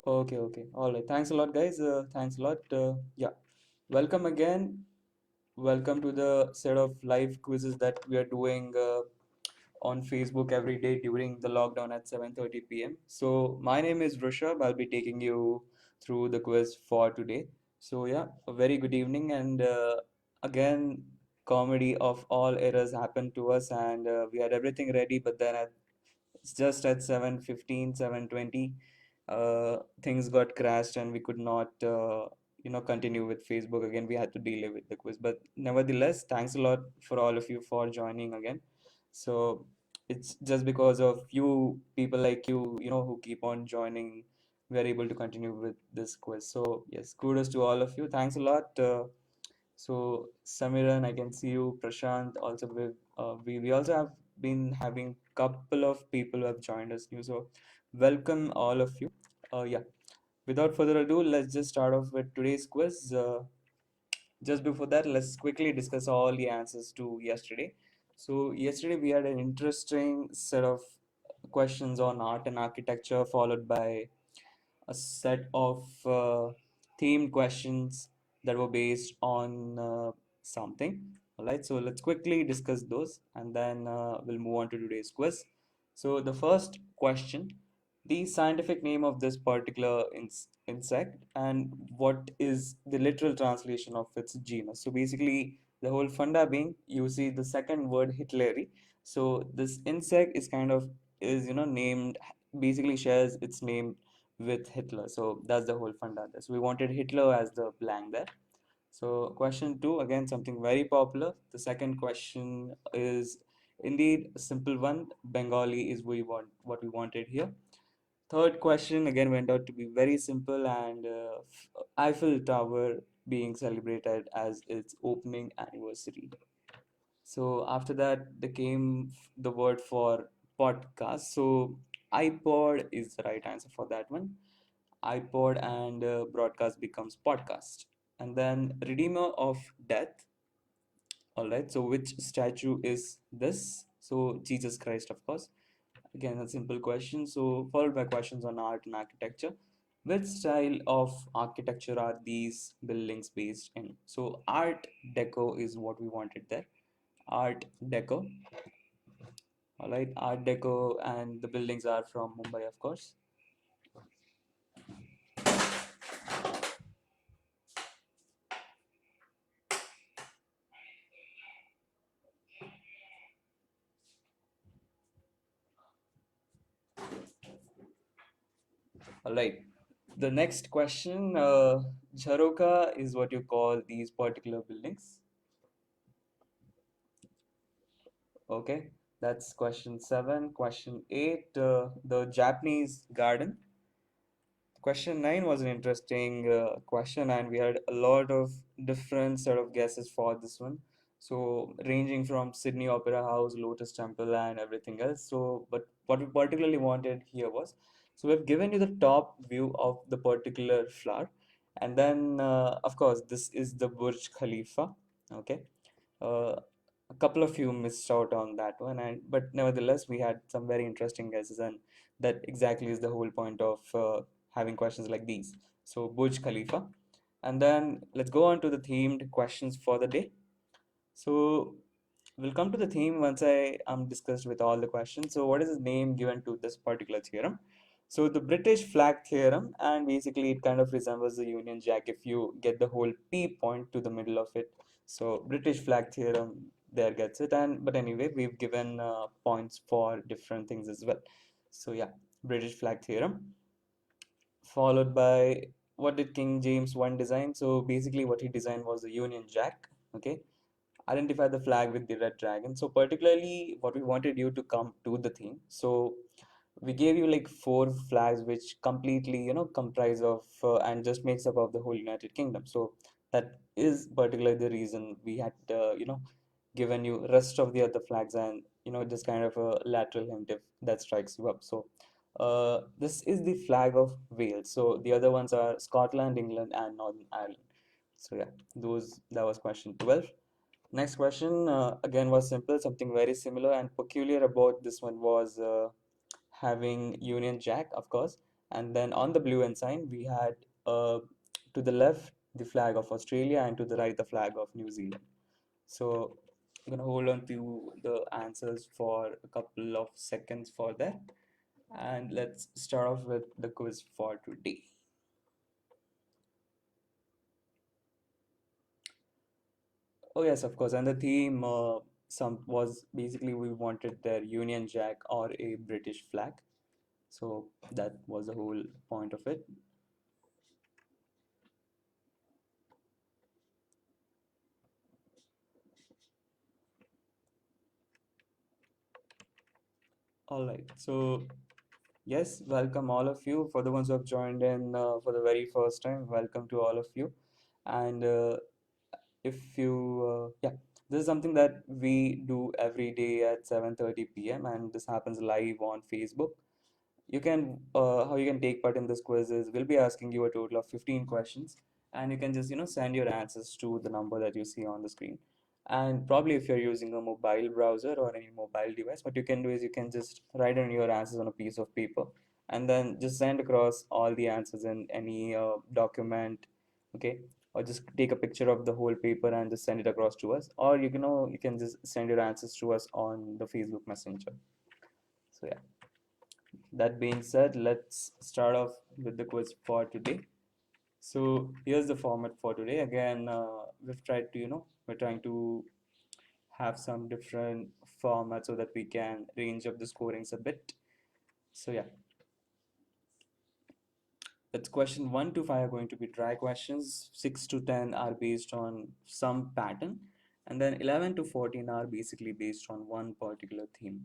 Okay, okay. All right. Thanks a lot, guys. Thanks a lot. Yeah. Welcome again. Welcome to the set of live quizzes that we are doing on Facebook every day during the lockdown at 7:30 p.m. So my name is Vrushabh. I'll be taking you through the quiz for today. So yeah, a very good evening, and again, comedy of all errors happened to us, and we had everything ready, but then it's just at 7:15, 7:20, things got crashed and we could not, continue with Facebook again. We had to delay with the quiz. But nevertheless, thanks a lot for all of you for joining again. So it's just because of you people like you, who keep on joining, we are able to continue with this quiz. So yes, kudos to all of you. Thanks a lot. So Samiran, I can see you. Prashant also. We also have been having couple of people who have joined us new. So welcome all of you. Yeah. Without further ado, let's just start off with today's quiz. Just before that, let's quickly discuss all the answers to yesterday. So yesterday we had an interesting set of questions on art and architecture, followed by a set of themed questions that were based on something. All right, so let's quickly discuss those and then we'll move on to today's quiz. So, the first question, the scientific name of this particular insect, and what is the literal translation of its genus. So, basically, the whole funda being you see the second word Hitleri. So, this insect is named, basically shares its name with Hitler. So that's the whole funda there. So we wanted Hitler as the blank there. So question two, again something very popular. The second question is indeed a simple one. Bengali is what we wanted here. Third question again went out to be very simple, and Eiffel Tower being celebrated as its opening anniversary. So after that, there came the word for podcast. So iPod is the right answer for that one. iPod and broadcast becomes podcast. And then Redeemer of Death. All right. So which statue is this? So Jesus Christ, of course. Again, a simple question. So followed by questions on art and architecture. Which style of architecture are these buildings based in? So Art Deco is what we wanted there. Art Deco. All right, Art Deco, and the buildings are from Mumbai, of course. All right. The next question, Jharoka is what you call these particular buildings. Okay, that's question seven. Question eight, the Japanese garden. Question nine was an interesting question, and we had a lot of different set of guesses for this one. So ranging from Sydney Opera House, Lotus Temple, and everything else. So, but what we particularly wanted here was, so we've given you the top view of the particular flower, and then of course this is the Burj Khalifa. Okay, uh, a couple of you missed out on that one, and but nevertheless we had some very interesting guesses, and that exactly is the whole point of having questions like these. So Burj Khalifa, and then let's go on to the themed questions for the day. So we'll come to the theme once I am discussed with all the questions. So what is the name given to this particular theorem? So the British flag theorem, and basically it kind of resembles the Union Jack if you get the whole P point to the middle of it. So British flag theorem there gets it, and but anyway we've given points for different things as well. So yeah, British flag theorem, followed by what did King James I design? So basically what he designed was the Union Jack. Okay, identify the flag with the red dragon. So particularly what we wanted you to come to the theme. So we gave you like four flags which completely comprise of and just makes up of the whole United Kingdom. So that is particularly the reason we had given you rest of the other flags, and just kind of a lateral hint if that strikes you up. So this is the flag of Wales. So the other ones are Scotland, England, and Northern Ireland. So yeah, those that was question 12. Next question again was simple, something very similar, and peculiar about this one was having Union Jack, of course, And then on the blue ensign, we had to the left the flag of Australia and to the right the flag of New Zealand. So I'm gonna hold on to the answers for a couple of seconds for that. And let's start off with the quiz for today. Oh yes, of course. And the theme some was basically we wanted their Union Jack or a British flag. So that was the whole point of it. All right. So yes, welcome all of you. For the ones who have joined in for the very first time, welcome to all of you. And if you yeah, this is something that we do every day at 7:30 p.m. and this happens live on Facebook. You can how you can take part in this quiz is we'll be asking you a total of 15 questions, and you can just send your answers to the number that you see on the screen. And probably if you're using a mobile browser or any mobile device, what you can do is you can just write down your answers on a piece of paper and then just send across all the answers in any document. Okay, or just take a picture of the whole paper and just send it across to us, or you can just send your answers to us on the Facebook Messenger. So yeah, that being said, let's start off with the quiz for today. So here's the format for today. Again, we've tried to, we're trying to have some different formats so that we can range up the scorings a bit. So yeah, that's question 1 to 5 are going to be dry questions. 6 to 10 are based on some pattern. And then 11 to 14 are basically based on one particular theme.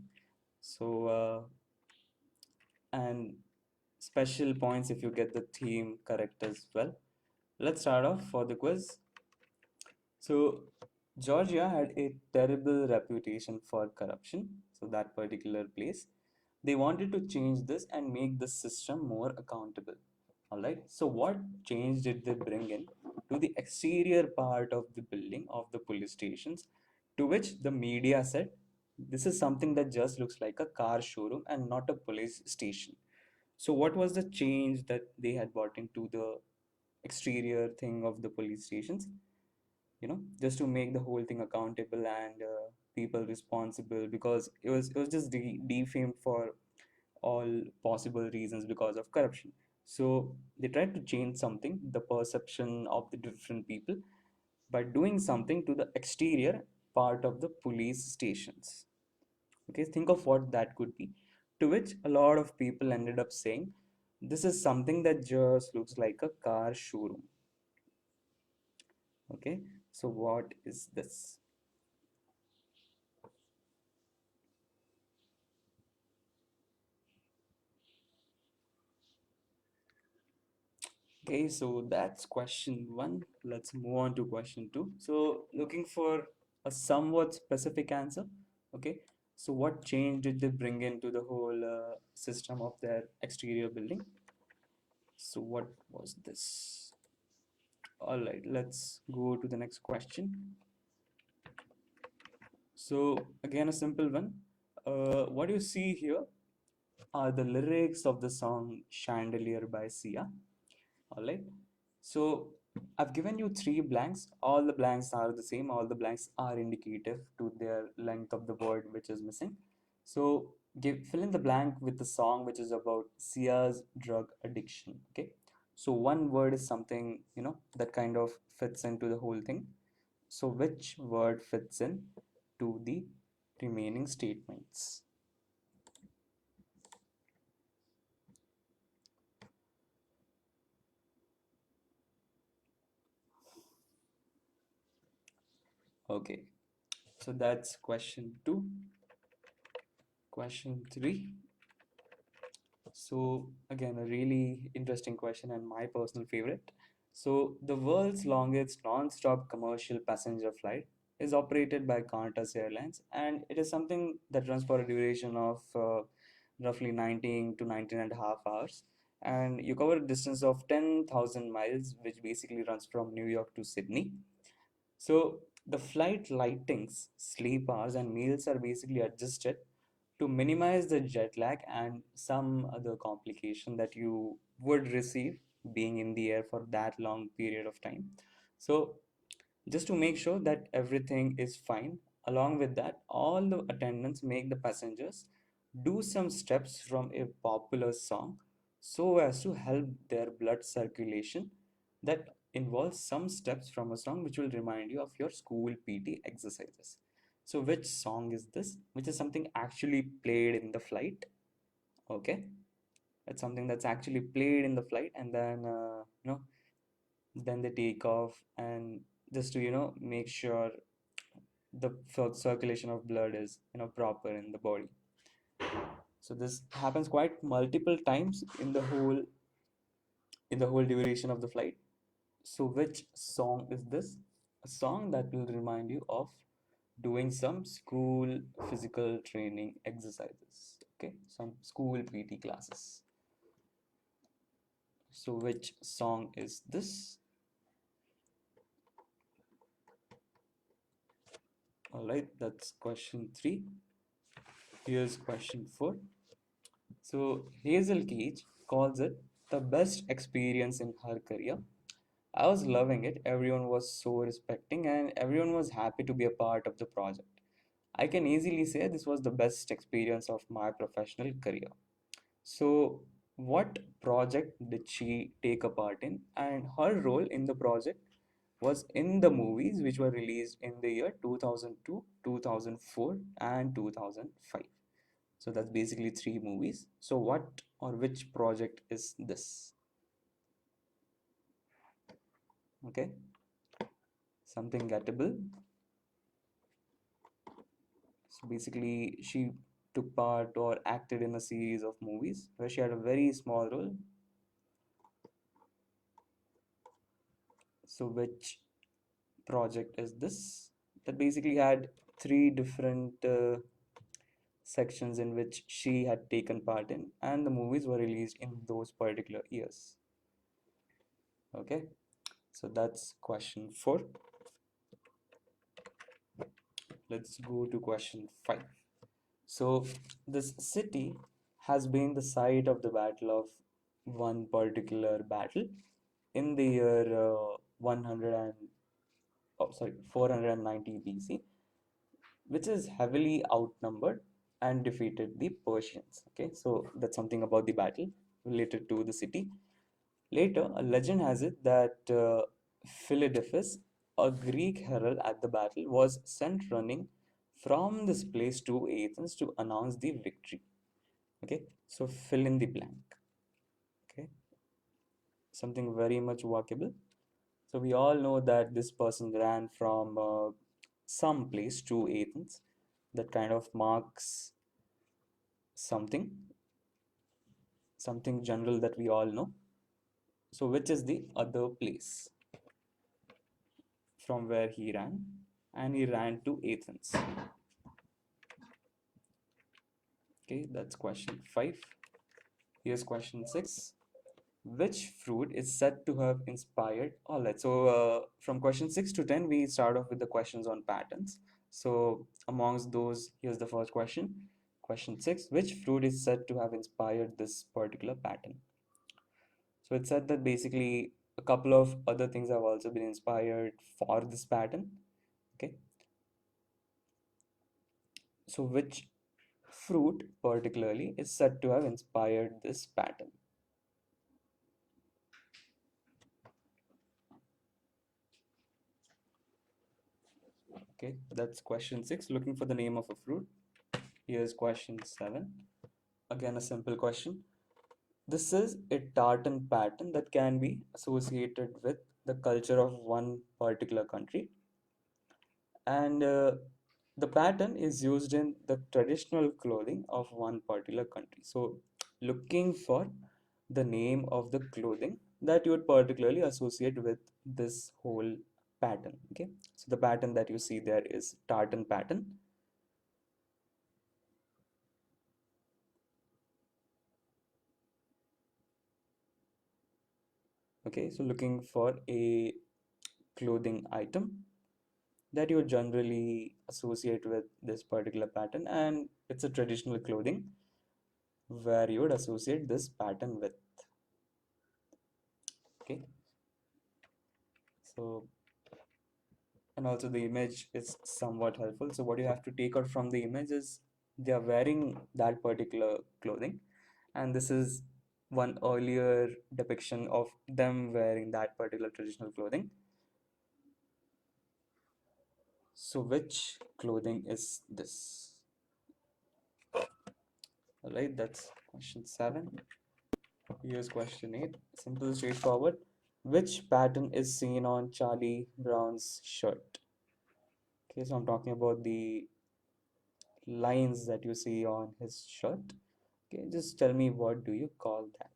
So, and special points if you get the theme correct as well. Let's start off for the quiz. So, Georgia had a terrible reputation for corruption. So, that particular place, they wanted to change this and make the system more accountable. All right. So, what change did they bring in to the exterior part of the building of the police stations? To which the media said, this is something that just looks like a car showroom and not a police station. So, what was the change that they had brought into the exterior thing of the police stations? Just to make the whole thing accountable and people responsible, because it was just defamed for all possible reasons because of corruption. So they tried to change something, the perception of the different people, by doing something to the exterior part of the police stations. Okay, think of what that could be. To which a lot of people ended up saying, this is something that just looks like a car showroom. Okay, so what is this? Okay, so that's question 1. Let's move on to question 2. So, looking for a somewhat specific answer. Okay, so what change did they bring into the whole system of their exterior building? So, what was this? All right, let's go to the next question. So, again, a simple one. What you see here are the lyrics of the song Chandelier by Sia. All right. So I've given you three blanks. All the blanks are the same. All the blanks are indicative to their length of the word which is missing. So fill in the blank with the song which is about Sia's drug addiction. Okay. So one word is something, that kind of fits into the whole thing. So which word fits in to the remaining statements? Okay. So that's question 2. Question 3. So again, a really interesting question and my personal favorite. So the world's longest non-stop commercial passenger flight is operated by Qantas Airlines, and it is something that runs for a duration of roughly 19 to 19 and a half hours. And you cover a distance of 10,000 miles, which basically runs from New York to Sydney. So the flight lightings, sleep hours, and meals are basically adjusted To minimize the jet lag and some other complication that you would receive being in the air for that long period of time. So just to make sure that everything is fine, along with that, all the attendants make the passengers do some steps from a popular song so as to help their blood circulation. That involves some steps from a song which will remind you of your school PT exercises. So which song is this? Which is something actually played in the flight. Okay, it's something that's actually played in the flight, and then then they take off, and just to make sure the circulation of blood is proper in the body. So this happens quite multiple times in the whole duration of the flight. So which song is this? A song that will remind you of doing some school physical training exercises. Okay, some school PT classes. So which song is this? All right, that's question 3. Here's question 4. So Hazel Cage calls it the best experience in her career. I was loving it. Everyone was so respecting and everyone was happy to be a part of the project. I can easily say this was the best experience of my professional career. So, what project did she take a part in? And her role in the project was in the movies which were released in the year 2002, 2004, and 2005. So, that's basically 3 movies. So, what or which project is this? Okay, something gettable. So basically, she took part or acted in a series of movies where she had a very small role. So which project is this? That basically had 3 different sections in which she had taken part in, and the movies were released in those particular years. Okay, so that's question 4. Let's go to question 5. So this city has been the site of the battle of one particular battle in the year 100 and 490 BC, which is heavily outnumbered and defeated the Persians. Okay, so that's something about the battle related to the city. Later, a legend has it that Philadelphus, a Greek herald at the battle, was sent running from this place to Athens to announce the victory. Okay, so fill in the blank. Okay, something very much workable. So we all know that this person ran from some place to Athens. That kind of marks something, something general that we all know. So which is the other place from where he ran? And he ran to Athens. Okay, that's question 5. Here's question 6. Which fruit is said to have inspired? All right, so from question 6 to 10, we start off with the questions on patterns. So amongst those, here's the first question. Question 6, which fruit is said to have inspired this particular pattern? So it said that basically a couple of other things have also been inspired for this pattern. Okay, so which fruit particularly is said to have inspired this pattern? Okay, that's question 6, looking for the name of a fruit. Here's question 7. Again, a simple question. This is a tartan pattern that can be associated with the culture of one particular country. And the pattern is used in the traditional clothing of one particular country. So, looking for the name of the clothing that you would particularly associate with this whole pattern. Okay, so the pattern that you see there is tartan pattern. Okay, so looking for a clothing item that you generally associate with this particular pattern, and it's a traditional clothing where you would associate this pattern with. Okay, so and also the image is somewhat helpful. So what you have to take out from the image is they are wearing that particular clothing, and this is one earlier depiction of them wearing that particular traditional clothing. So which clothing is this? All right, that's question 7. Here's question 8. Simple, straightforward. Which pattern is seen on Charlie Brown's shirt? Okay, so I'm talking about the lines that you see on his shirt. Okay, just tell me, what do you call that?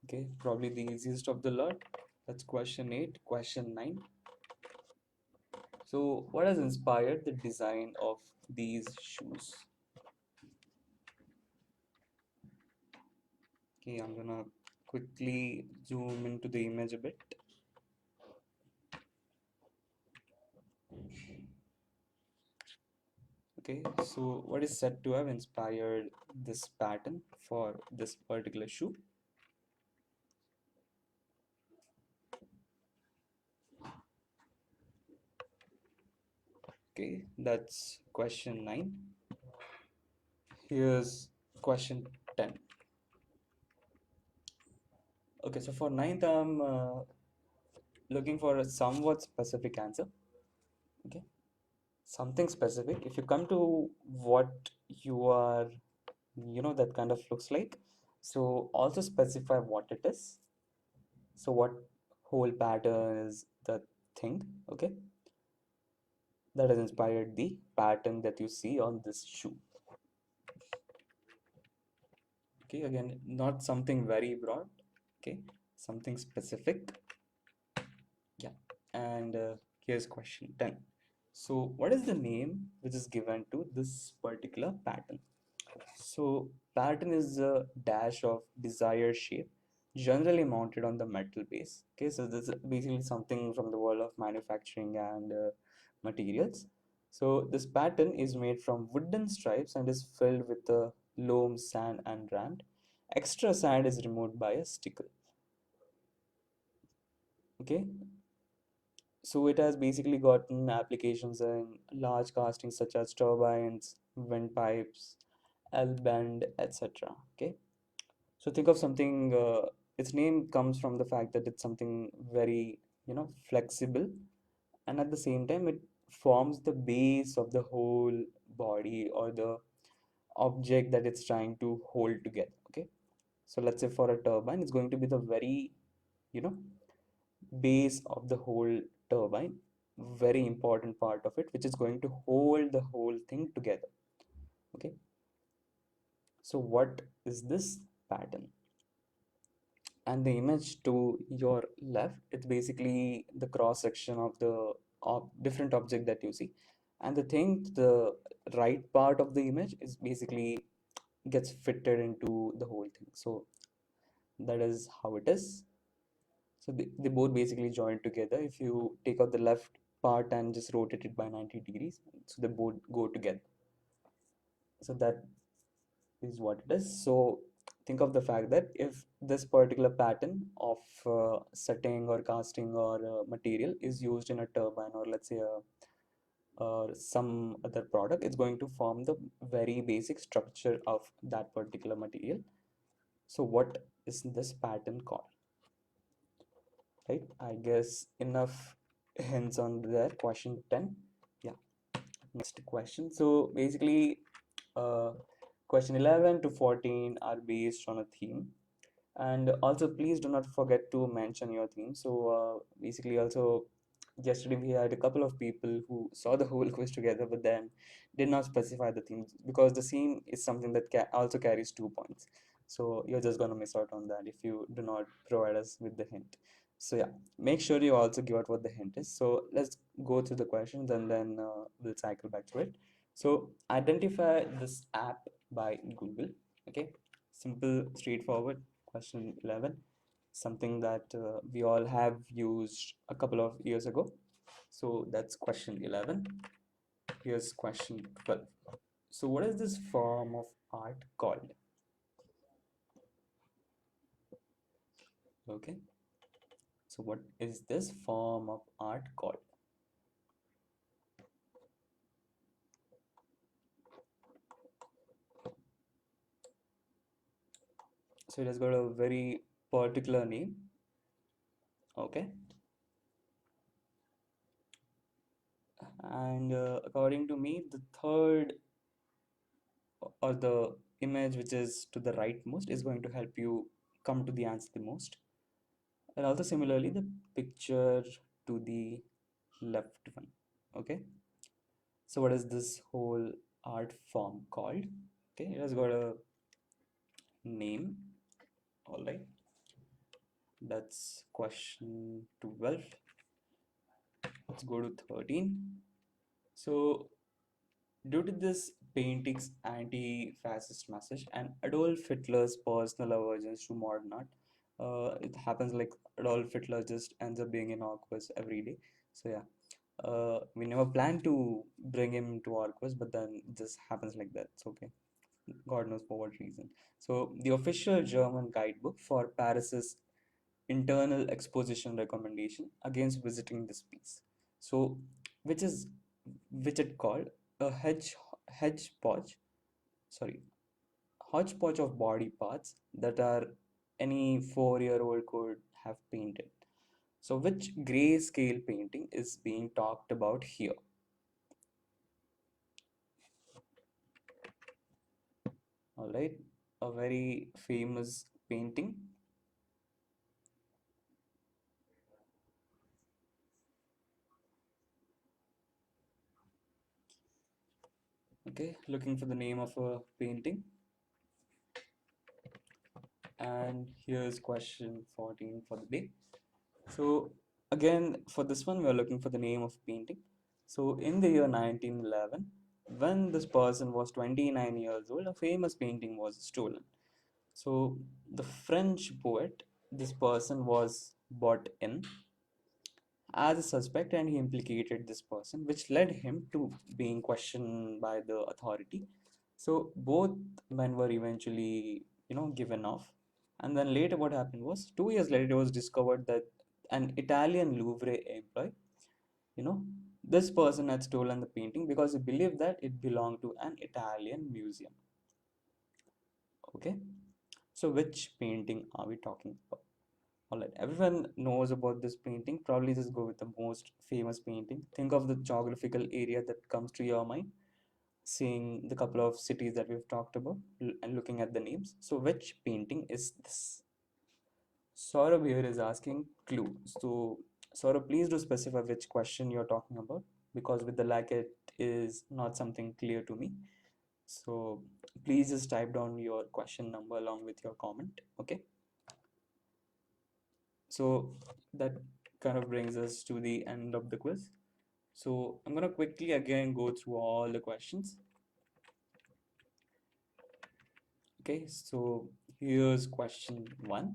Okay, probably the easiest of the lot. That's question 8. Question 9. So, what has inspired the design of these shoes? Okay, I'm gonna quickly zoom into the image a bit. Okay, so what is said to have inspired this pattern for this particular shoe? Okay, that's question 9. Here's question 10. Okay, so for ninth, I'm looking for a somewhat specific answer. Okay, something specific. If you come to what you are, that kind of looks like. So also specify what it is. So what whole pattern is the thing, okay, that has inspired the pattern that you see on this shoe. Okay, again, not something very broad. Okay, something specific. Yeah, and here's question 10. So what is the name which is given to this particular pattern? So pattern is a dash of desired shape, generally mounted on the metal base. Okay, so this is basically something from the world of manufacturing and materials. So this pattern is made from wooden stripes and is filled with loam, sand, and rand. Extra sand is removed by a sticker. Okay, so it has basically gotten applications in large castings such as turbines, windpipes, L-bend, etc. Okay, so think of something. Its name comes from the fact that it's something very, flexible, and at the same time, it forms the base of the whole body or the object that it's trying to hold together. Okay, so let's say for a turbine, it's going to be the very, you know, base of the whole turbine, very important part of it, which is going to hold the whole thing together. Okay, so what is this pattern? And the image to your left, it's basically the cross section of the different object that you see, and the thing to the right part of the image is basically gets fitted into the whole thing. So that is how it is. So they both basically join together. If you take out the left part and just rotate it by 90 degrees, so they both go together. So that is what it is. So think of the fact that if this particular pattern of setting or casting or material is used in a turbine, or let's say some other product, it's going to form the very basic structure of that particular material. So what is this pattern called? Right, I guess enough hints on there. Question 10. Yeah, next question. So basically, uh, question 11 to 14 are based on a theme, and also please do not forget to mention your theme. So basically, also yesterday we had a couple of people who saw the whole quiz together but then did not specify the theme, because the theme is something that also carries 2 points. So you're just going to miss out on that if you do not provide us with the hint. So yeah, make sure you also give out what the hint is. So let's go through the questions and then we'll cycle back to it. So identify this app by Google. Okay, simple, straightforward. Question 11, something that we all have used a couple of years ago. So that's question 11. Here's question 12. So what is this form of art called? Okay, so what is this form of art called? So it has got a very particular name. Okay, and according to me, the third or the image which is to the rightmost is going to help you come to the answer the most, and also similarly the picture to the left one. Okay, so what is this whole art form called? Okay, it has got a name. All right, that's question 12. Let's go to 13. So due to this painting's anti-fascist message and Adolf Hitler's personal aversions to modern art, it happens like Adolf Hitler just ends up being in our quiz every day. So yeah, we never planned to bring him to our quiz, but then it just happens like that. It's okay. God knows for what reason. So the official German guidebook for Paris's internal exposition recommendation against visiting this piece. So which is which it called a hedgepodge, sorry, hodgepodge of body parts that are any 4-year-old could have painted. So which grayscale painting is being talked about here? All right, a very famous painting. Okay, looking for the name of a painting. And here's question 14 for the day. So again, for this one, we are looking for the name of painting. So in the year 1911, when this person was 29 years old, a famous painting was stolen. So the French poet, this person was brought in as a suspect and he implicated this person, which led him to being questioned by the authority. So both men were eventually, given off. And then later, what happened was 2 years later, it was discovered that an Italian Louvre employee, you know, this person had stolen the painting because he believed that it belonged to an Italian museum. Okay, so which painting are we talking about? All right, everyone knows about this painting. Probably just go with the most famous painting. Think of the geographical area that comes to your mind, seeing the couple of cities that we've talked about and looking at the names. So, which painting is this? Saurabh here is asking clue. So, Saurabh, please do specify which question you're talking about because with the lag, it is not something clear to me. So, please just type down your question number along with your comment. Okay. So that kind of brings us to the end of the quiz. So I'm gonna quickly again go through all the questions. Okay, so here's question 1.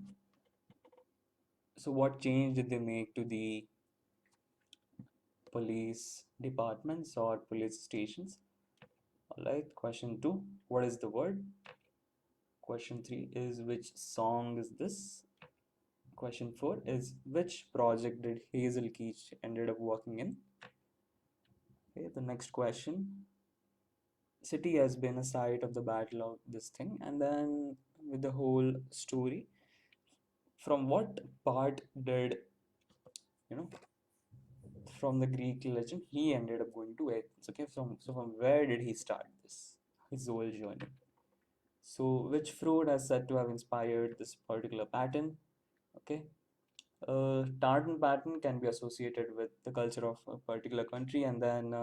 So what change did they make to the police departments or police stations? All right, question 2, what is the word? Question 3 is which song is this? Question 4 is which project did Hazel Keach ended up working in? Okay, the next question, city has been a site of the battle of this thing, and then with the whole story, from what part did, you know from the Greek legend he ended up going to Athens? Okay, so from where did he start his whole journey? So which fruit has said to have inspired this particular pattern? Okay, tartan pattern can be associated with the culture of a particular country, and then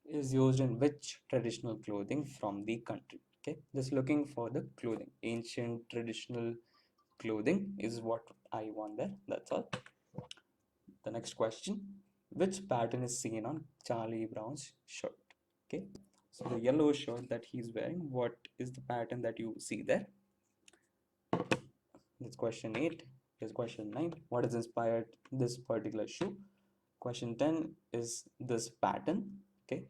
is used in which traditional clothing from the country? Okay, just looking for the clothing. Ancient traditional clothing is what I want there. That's all. The next question. Which pattern is seen on Charlie Brown's shirt? Okay, so the yellow shirt that he's wearing, what is the pattern that you see there? That's question 8. Here's question 9. What has inspired this particular shoe? Question 10 is this pattern. Okay,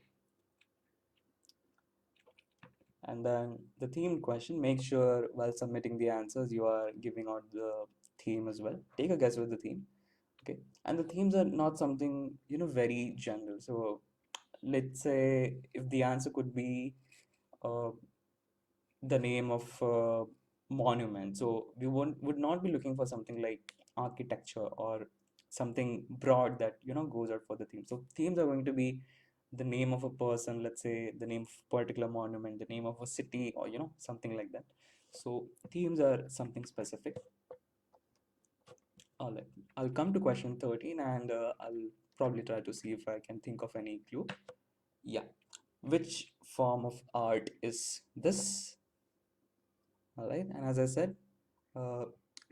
and then the theme question, make sure while submitting the answers you are giving out the theme as well. Take a guess with the theme. Okay, and the themes are not something very general. So let's say if the answer could be uh, the name of monument, so we would not be looking for something like architecture or something broad that goes out for the theme. So themes are going to be the name of a person, let's say the name of a particular monument, the name of a city, or something like that. So themes are something specific. All right, I'll come to question 13, and I'll probably try to see if I can think of any clue. Yeah, which form of art is this? All right, and as I said, uh,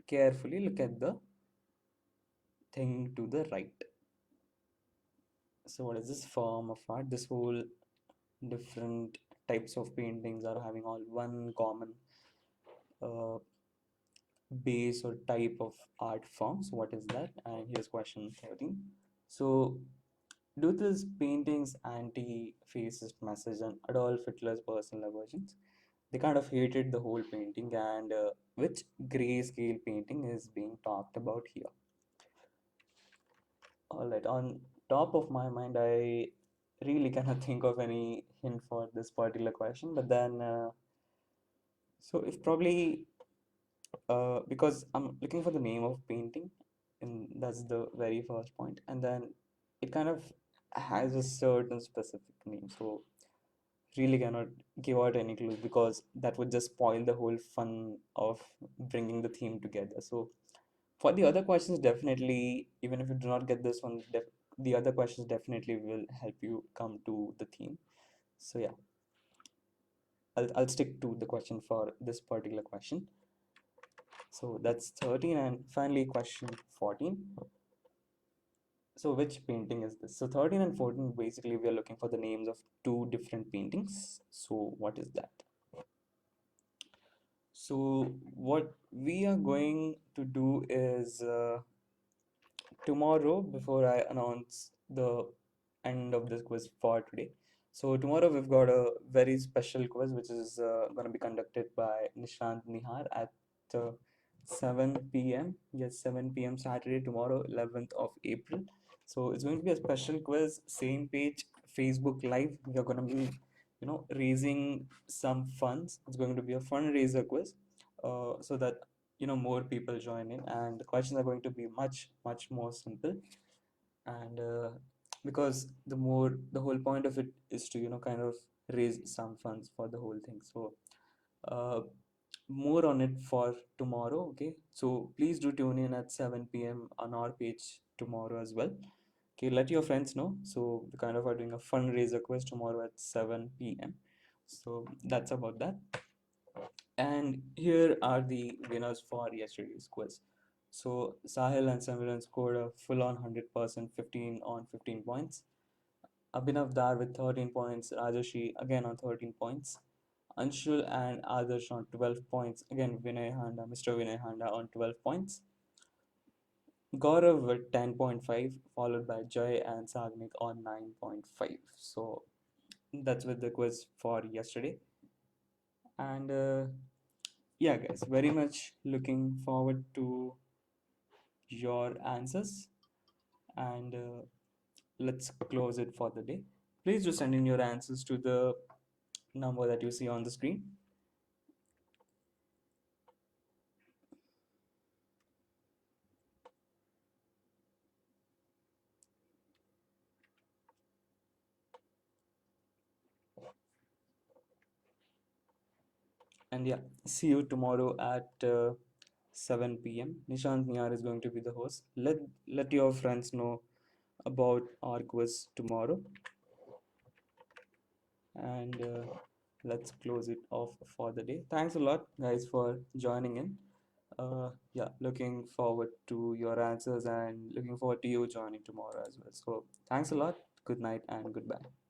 carefully look at the thing to the right. So what is this form of art? This whole different types of paintings are having all one common uh, base or type of art form. So what is that? And here's question 13. So do these paintings anti-fascist message on Adolf Hitler's personal aversions? They kind of hated the whole painting, and which grayscale painting is being talked about here? All right, on top of my mind, I really cannot think of any hint for this particular question, but then, so if probably, because I'm looking for the name of painting, and that's the very first point, and then it kind of has a certain specific name, so really cannot give out any clue because that would just spoil the whole fun of bringing the theme together. So for the other questions, definitely, even if you do not get this one, the other questions definitely will help you come to the theme. So yeah, I'll stick to the question for this particular question. So that's 13, and finally question 14. So which painting is this? So 13 and 14, basically we are looking for the names of two different paintings. So what is that? So what we are going to do is tomorrow, before I announce the end of this quiz for today. So tomorrow we've got a very special quiz which is going to be conducted by Nishant Nihar at uh, 7 p.m. Yes, 7 p.m. Saturday, tomorrow, 11th of April. So it's going to be a special quiz, same page, Facebook Live. We are going to be, raising some funds. It's going to be a fundraiser quiz, so that more people join in, and the questions are going to be much more simple. And because the whole point of it is to kind of raise some funds for the whole thing. So uh, more on it for tomorrow. Okay, so please do tune in at 7 p.m. on our page tomorrow as well. Okay, let your friends know. So we kind of are doing a fundraiser quiz tomorrow at 7 p.m. So that's about that. And here are the winners for yesterday's quiz. So Sahil and Samiran scored a full-on 100%, 15 on 15 points. Abhinav Dar with 13 points, Rajashi again on 13 points. Anshul and Adarsh on 12 points. Again, Vinay Handa, Mr. Vinay Handa on 12 points. Gaurav with 10.5, followed by Joy and Sagnik on 9.5. So that's with the quiz for yesterday. And yeah, guys, very much looking forward to your answers. And let's close it for the day. Please do send in your answers to the number that you see on the screen. And yeah, see you tomorrow at 7 p.m. Nishant Niyar is going to be the host. Let your friends know about our quiz tomorrow. And let's close it off for the day. Thanks a lot, guys, for joining in. Yeah, looking forward to your answers and looking forward to you joining tomorrow as well. So thanks a lot. Good night and goodbye.